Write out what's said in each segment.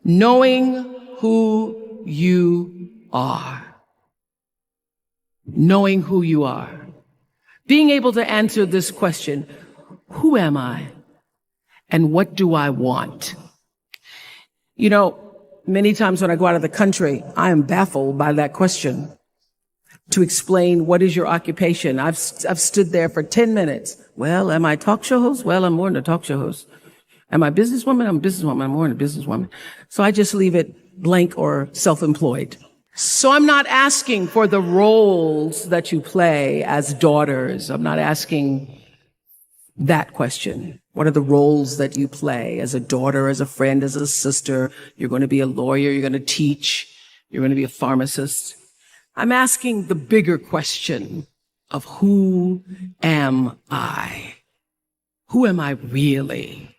Knowing who you are. Knowing who you are. Being able to answer this question, who am I? And what do I want? You know, many times when I go out of the country, I am baffled by that question. To explain what is your occupation. I've stood there for 10 minutes. Well, am I a talk show host? Well, I'm more than a talk show host. Am I a businesswoman? I'm a businesswoman. I'm more than a businesswoman. So I just leave it blank or self-employed. So I'm not asking for the roles that you play as daughters. I'm not asking that question. What are the roles that you play as a daughter, as a friend, as a sister? You're going to be a lawyer. You're going to teach. You're going to be a pharmacist. I'm asking the bigger question of who am I? Who am I really?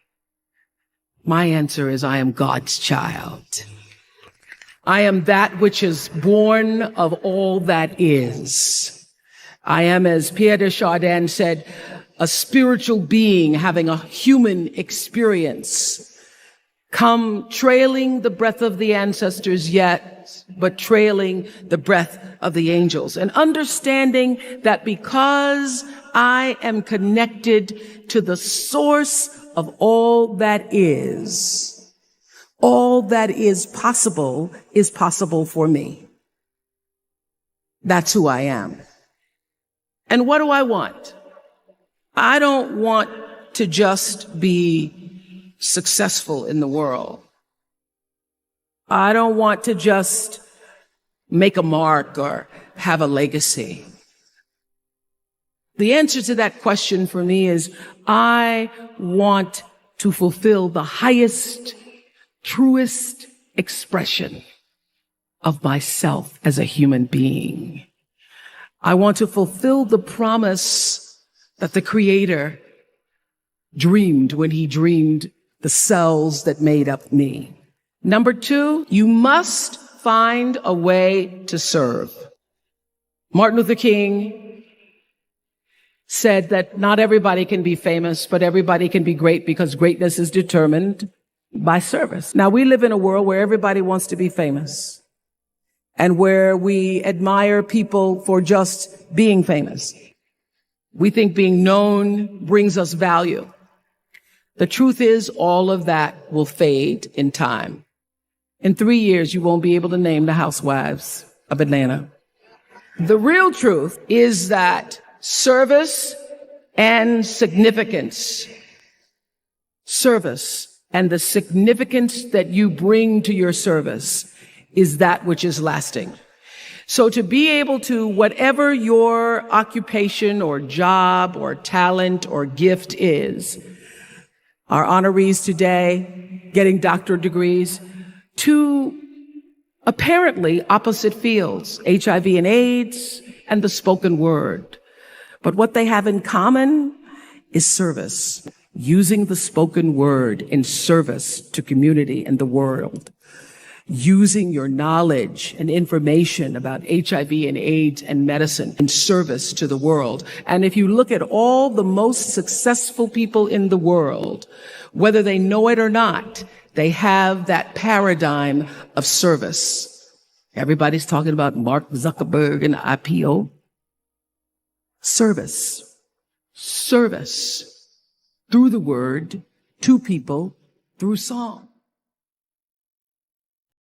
My answer is I am God's child. I am that which is born of all that is. I am, as Pierre de Chardin said, a spiritual being having a human experience, come trailing the breath of the ancestors yet, but trailing the breath of the angels. And understanding that because I am connected to the source of all that is possible for me. That's who I am. And what do I want? I don't want to just be successful in the world. I don't want to just make a mark or have a legacy. The answer to that question for me is I want to fulfill the highest, truest expression of myself as a human being. I want to fulfill the promise that the Creator dreamed when he dreamed the cells that made up me. Number 2, you must find a way to serve. Martin Luther King said that not everybody can be famous, but everybody can be great because greatness is determined by service. Now, we live in a world where everybody wants to be famous and where we admire people for just being famous. We think being known brings us value. The truth is all of that will fade in time. In 3 years, you won't be able to name the housewives of Atlanta. The real truth is that service and significance, service and the significance that you bring to your service is that which is lasting. So to be able to, whatever your occupation or job or talent or gift is, our honorees today getting doctorate degrees, to apparently opposite fields, HIV and AIDS and the spoken word. But what they have in common is service, using the spoken word in service to community and the world. Using your knowledge and information about HIV and AIDS and medicine in service to the world. And if you look at all the most successful people in the world, whether they know it or not, they have that paradigm of service. Everybody's talking about Mark Zuckerberg and IPO. Service. Service. Through the word, to people, through song.